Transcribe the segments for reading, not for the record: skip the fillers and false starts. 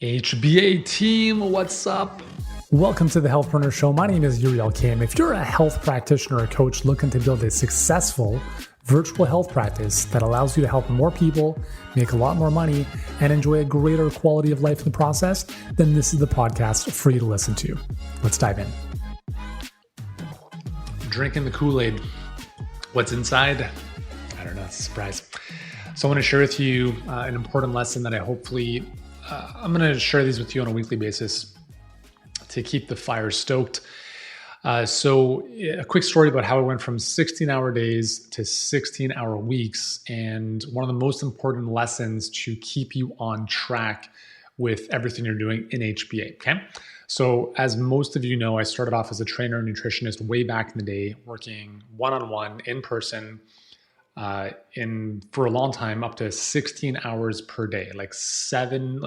HBA team, what's up? Welcome to the Healthpreneur Show. My name is Uriel Kim. If you're a health practitioner or coach looking to build a successful virtual health practice that allows you to help more people, make a lot more money, and enjoy a greater quality of life in the process, then this is the podcast for you to listen to. Let's dive in. Drinking the Kool-Aid. What's inside? I don't know. It's a surprise. So I want to share with you an important lesson that I'm going to share these with you on a weekly basis to keep the fire stoked. So a quick story about how I went from 16-hour days to 16-hour weeks, and one of the most important lessons to keep you on track with everything you're doing in HBA, okay? So as most of you know, I started off as a trainer and nutritionist way back in the day, working one-on-one in person for a long time, up to 16 hours per day, like 6 in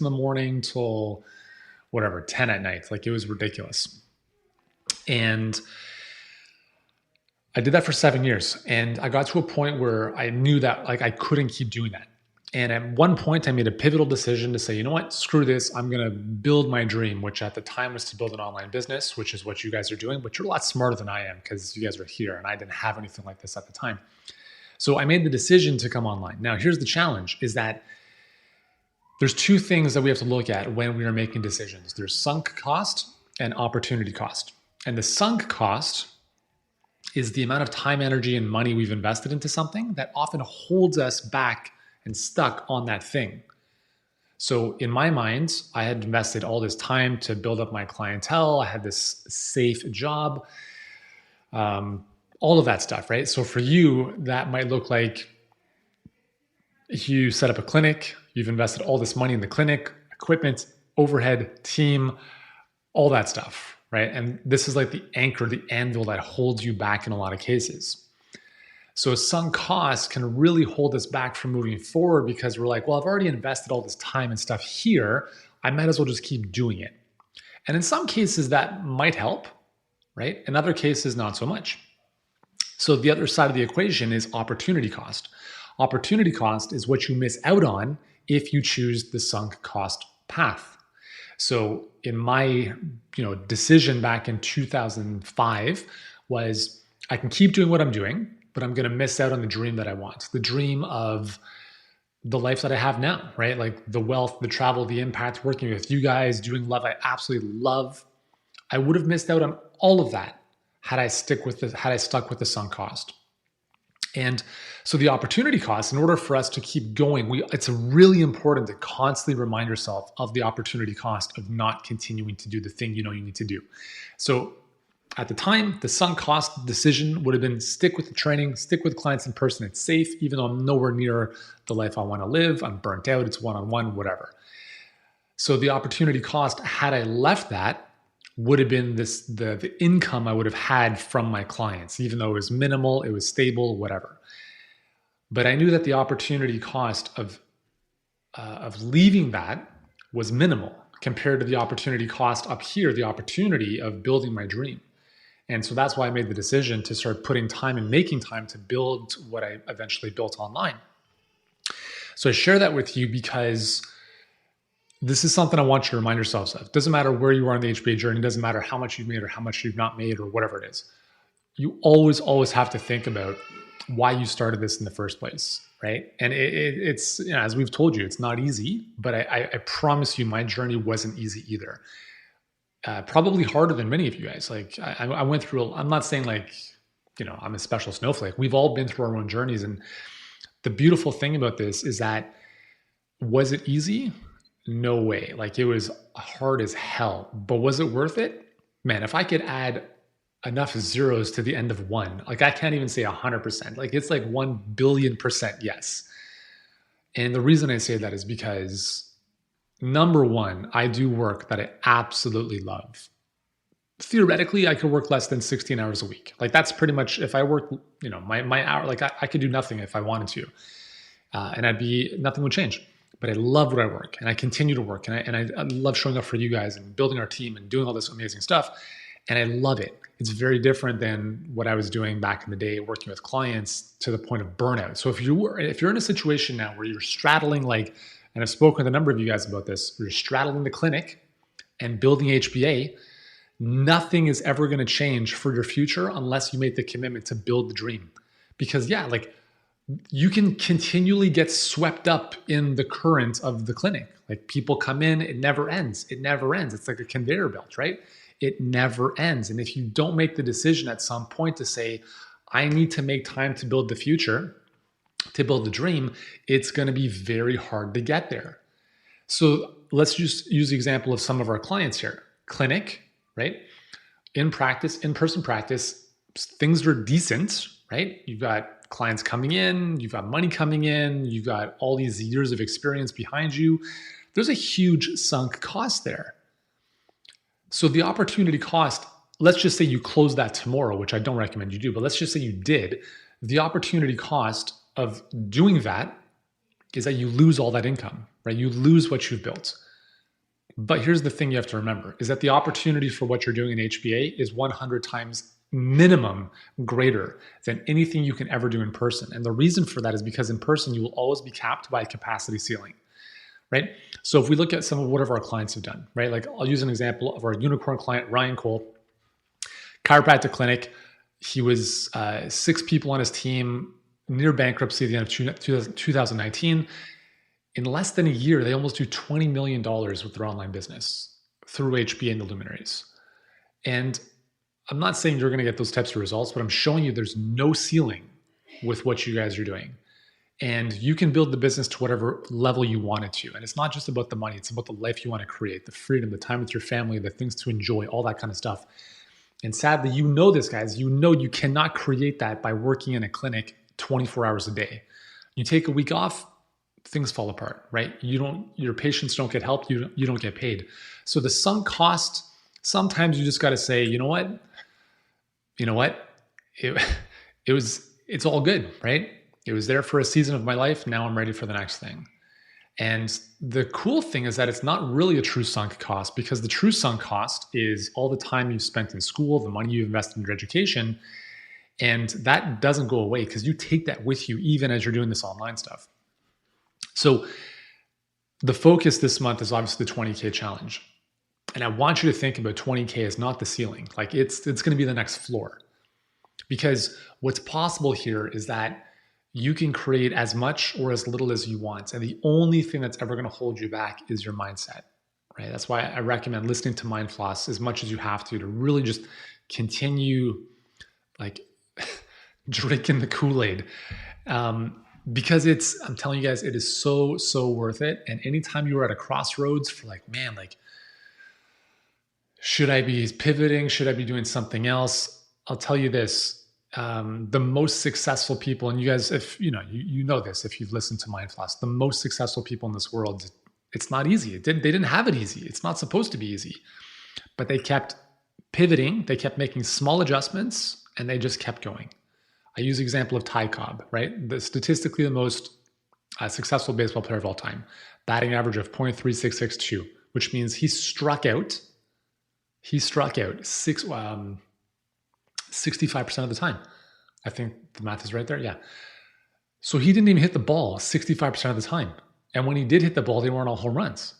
the morning till 10 at night. Like, it was ridiculous. And I did that for 7 years. And I got to a point where I knew that I couldn't keep doing that. And at one point I made a pivotal decision to say, you know what, screw this. I'm going to build my dream, which at the time was to build an online business, which is what you guys are doing, but you're a lot smarter than I am because you guys are here and I didn't have anything like this at the time. So I made the decision to come online. Now, here's the challenge, is that there's two things that we have to look at when we are making decisions. There's sunk cost and opportunity cost. And the sunk cost is the amount of time, energy, and money we've invested into something that often holds us back and stuck on that thing. So in my mind, I had invested all this time to build up my clientele. I had this safe job, all of that stuff, right? So for you, that might look like you set up a clinic, you've invested all this money in the clinic, equipment, overhead, team, all that stuff, right? And this is like the anchor, the anvil that holds you back in a lot of cases. So sunk costs can really hold us back from moving forward because we're like, well, I've already invested all this time and stuff here. I might as well just keep doing it. And in some cases that might help, right? In other cases, not so much. So the other side of the equation is opportunity cost. Opportunity cost is what you miss out on if you choose the sunk cost path. So in my decision back in 2005 was, I can keep doing what I'm doing, but I'm going to miss out on the dream that I want, the dream of the life that I have now, right? Like the wealth, the travel, the impact, working with you guys, doing love I absolutely love. I would have missed out on all of that had I stuck with the sunk cost. And so the opportunity cost, in order for us to keep going, it's really important to constantly remind yourself of the opportunity cost of not continuing to do the thing you know you need to do. So at the time, the sunk cost decision would have been stick with the training, stick with clients in person. It's safe, even though I'm nowhere near the life I want to live. I'm burnt out. It's one-on-one, whatever. So the opportunity cost, had I left that, would have been the income I would have had from my clients, even though it was minimal, it was stable, whatever. But I knew that the opportunity cost of leaving that was minimal compared to the opportunity cost up here, the opportunity of building my dream. And so that's why I made the decision to start putting time and making time to build what I eventually built online. So I share that with you because this is something I want you to remind yourselves of. It doesn't matter where you are on the HBA journey. It doesn't matter how much you've made or how much you've not made or whatever it is. You always have to think about why you started this in the first place, right? And it's, as we've told you, it's not easy, but I promise you my journey wasn't easy either. Probably harder than many of you guys. Like I went through, I'm not saying I'm a special snowflake. We've all been through our own journeys. And the beautiful thing about this is that, was it easy? No way. Like, it was hard as hell, but was it worth it? Man, if I could add enough zeros to the end of one, like I can't even say 100%, like it's like 1 billion% yes. And the reason I say that is because, number one, I do work that I absolutely love. Theoretically, I could work less than 16 hours a week. Like that's pretty much, if I work, my hour, like I could do nothing if I wanted to. And nothing would change. But I love where I work and I continue to work. And I love showing up for you guys and building our team and doing all this amazing stuff. And I love it. It's very different than what I was doing back in the day, working with clients to the point of burnout. So if you're in a situation now where you're straddling like and I've spoken with a number of you guys about this, you're straddling the clinic and building HBA, nothing is ever going to change for your future unless you make the commitment to build the dream. Because like you can continually get swept up in the current of the clinic. Like people come in, it never ends. It never ends. It's like a conveyor belt, right? It never ends. And if you don't make the decision at some point to say, I need to make time to build the future, to build the dream, it's going to be very hard to get there. So let's just use the example of some of our clients here. Clinic, right? In practice, in-person practice, things are decent, right? You've got clients coming in, you've got money coming in, you've got all these years of experience behind you. There's a huge sunk cost there. So the opportunity cost, let's just say you close that tomorrow, which I don't recommend you do, but let's just say you did. The opportunity cost of doing that is that you lose all that income, right? You lose what you've built. But here's the thing you have to remember, is that the opportunity for what you're doing in HBA is 100 times minimum greater than anything you can ever do in person. And the reason for that is because in person, you will always be capped by a capacity ceiling, right? So if we look at some of what our clients have done, right? Like I'll use an example of our unicorn client, Ryan Cole, chiropractic clinic. He was 6 people on his team, near bankruptcy at the end of 2019. In less than a year, they almost do $20 million with their online business through HBA and the luminaries. And I'm not saying you're going to get those types of results, but I'm showing you there's no ceiling with what you guys are doing. And you can build the business to whatever level you want it to. And it's not just about the money. It's about the life you want to create, the freedom, the time with your family, the things to enjoy, all that kind of stuff. And sadly, you know this, guys. You know you cannot create that by working in a clinic 24 hours a day. You take a week off, things fall apart, right? Your patients don't get help, you don't get paid. So the sunk cost, sometimes you just got to say, you know what? It's all good, right? It was there for a season of my life. Now I'm ready for the next thing. And the cool thing is that it's not really a true sunk cost, because the true sunk cost is all the time you've spent in school, the money you've invested in your education. And that doesn't go away because you take that with you even as you're doing this online stuff. So the focus this month is obviously the 20K challenge. And I want you to think about 20K as not the ceiling. Like it's going to be the next floor. Because what's possible here is that you can create as much or as little as you want. And the only thing that's ever going to hold you back is your mindset, right? That's why I recommend listening to Mind Floss as much as you have to really just continue like drinking the Kool-Aid. Because I'm telling you guys, it is so, so worth it. And anytime you are at a crossroads for like, man, like, should I be pivoting? Should I be doing something else? I'll tell you this, the most successful people, and you guys, if you know this, if you've listened to Mind Floss, the most successful people in this world, it's not easy. They didn't have it easy. It's not supposed to be easy, but they kept pivoting. They kept making small adjustments and they just kept going. I use the example of Ty Cobb, right? Statistically the most successful baseball player of all time, batting average of .3662, which means he struck out 65% of the time. I think the math is right there. Yeah. So he didn't even hit the ball 65% of the time. And when he did hit the ball, they weren't all home runs.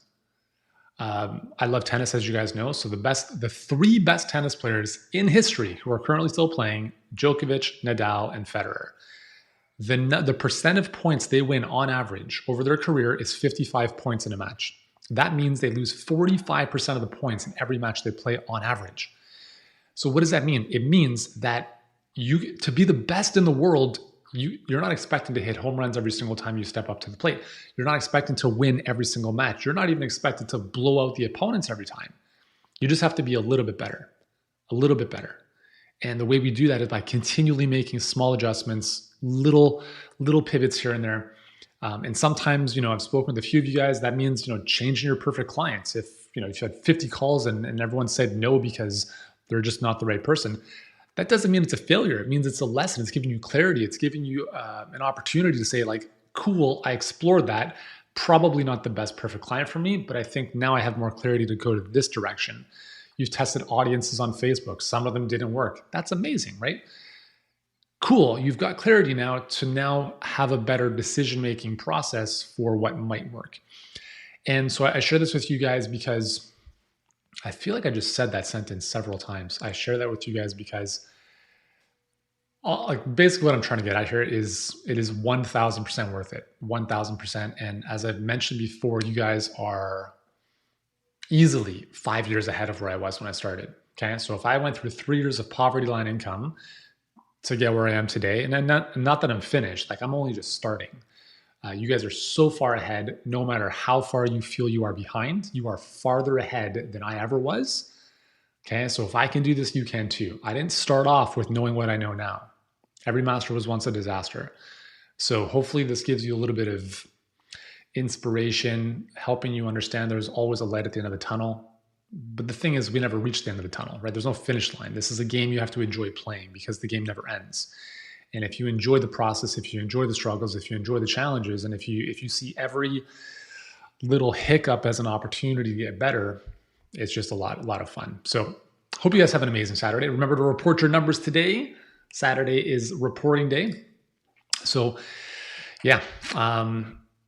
I love tennis, as you guys know. So the 3 best tennis players in history who are currently still playing, Djokovic, Nadal, and Federer. The percent of points they win on average over their career is 55 points in a match. That means they lose 45% of the points in every match they play on average. So what does that mean? It means that to be the best in the world, you're not expecting to hit home runs every single time you step up to the plate. You're not expecting to win every single match. You're not even expected to blow out the opponents every time. You just have to be a little bit better. And the way we do that is by continually making small adjustments, little pivots here and there. And sometimes, I've spoken with a few of you guys. That means, changing your perfect clients. If you had 50 calls and everyone said no because they're just not the right person, that doesn't mean it's a failure. It means it's a lesson. It's giving you clarity. It's giving you an opportunity to say like, cool, I explored that. Probably not the best perfect client for me, but I think now I have more clarity to go to this direction. You've tested audiences on Facebook. Some of them didn't work. That's amazing, right? Cool, you've got clarity now to now have a better decision-making process for what might work. And so I share this with you guys because I feel like I just said that sentence several times. I share that with you guys because basically what I'm trying to get at here is it is 1,000% worth it, 1,000%. And as I've mentioned before, you guys are easily 5 years ahead of where I was when I started. Okay, so if I went through 3 years of poverty line income to get where I am today, and not that I'm finished, like I'm only just starting. You guys are so far ahead. No matter how far you feel you are behind, you are farther ahead than I ever was. Okay, so if I can do this, you can too. I didn't start off with knowing what I know now. Every master was once a disaster. So hopefully this gives you a little bit of inspiration, helping you understand there's always a light at the end of the tunnel. But the thing is, we never reach the end of the tunnel, right? There's no finish line. This is a game you have to enjoy playing because the game never ends. And if you enjoy the process, if you enjoy the struggles, if you enjoy the challenges, and if you see every little hiccup as an opportunity to get better, it's just a lot of fun. So hope you guys have an amazing Saturday. Remember to report your numbers today. Saturday is reporting day. So yeah,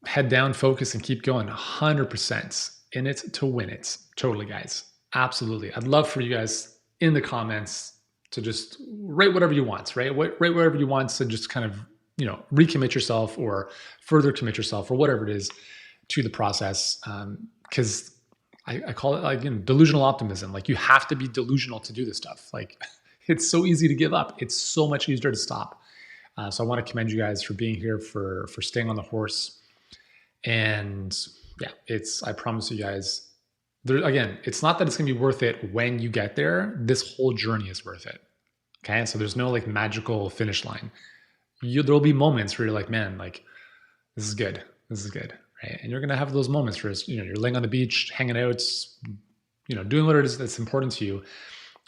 head down, focus, and keep going. 100% in it to win it. Totally, guys. Absolutely. I'd love for you guys in the comments to just write whatever you want, right? Write whatever you want to just kind of, recommit yourself or further commit yourself or whatever it is to the process. Because I call it delusional optimism. Like you have to be delusional to do this stuff. Like it's so easy to give up. It's so much easier to stop. So I want to commend you guys for being here, for staying on the horse. And yeah, I promise you guys, again, it's not that it's going to be worth it when you get there. This whole journey is worth it. Okay. So there's no like magical finish line. There'll be moments where you're like, man, like this is good. This is good. Right. And you're going to have those moments where you're laying on the beach, hanging out, doing what it is that's important to you.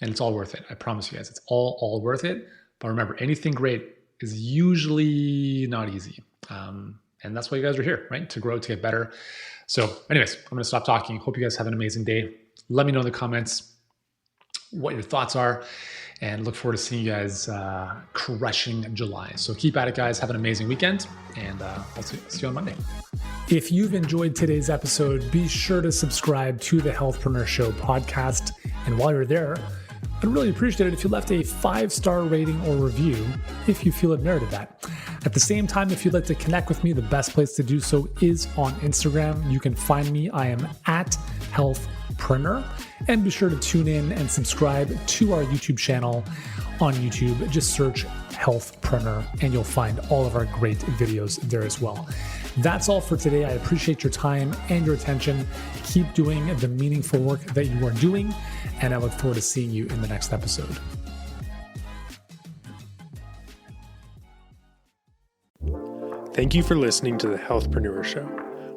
And it's all worth it. I promise you guys, it's all worth it. But remember, anything great is usually not easy. And that's why you guys are here, right? To grow, to get better. So anyways, I'm going to stop talking. Hope you guys have an amazing day. Let me know in the comments what your thoughts are and look forward to seeing you guys crushing July. So keep at it, guys. Have an amazing weekend and I'll see you on Monday. If you've enjoyed today's episode, be sure to subscribe to the Healthpreneur Show podcast. And while you're there, I'd really appreciate it if you left a 5-star rating or review if you feel it merited that. At the same time, if you'd like to connect with me, the best place to do so is on Instagram. You can find me. I am at Healthpreneur. And be sure to tune in and subscribe to our YouTube channel on YouTube. Just search Healthpreneur and you'll find all of our great videos there as well. That's all for today. I appreciate your time and your attention. Keep doing the meaningful work that you are doing, and I look forward to seeing you in the next episode. Thank you for listening to the Healthpreneur Show.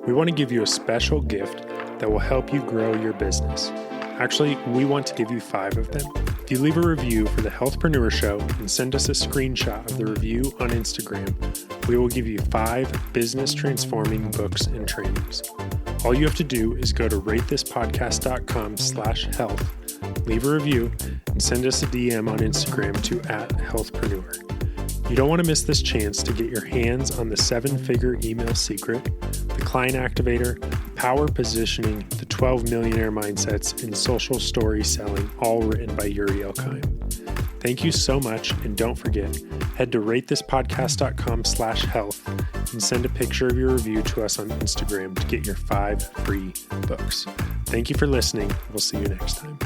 We want to give you a special gift that will help you grow your business. Actually, we want to give you 5 of them. If you leave a review for the Healthpreneur Show and send us a screenshot of the review on Instagram, we will give you 5 business transforming books and trainings. All you have to do is go to ratethispodcast.com/health, leave a review, and send us a DM on Instagram to @healthpreneur. You don't want to miss this chance to get your hands on the 7-figure email secret, the client activator, power positioning, the 12 millionaire mindsets, and social story selling, all written by Yuri Elkheim. Thank you so much, and don't forget, head to ratethispodcast.com/health and send a picture of your review to us on Instagram to get your 5 free books. Thank you for listening. We'll see you next time.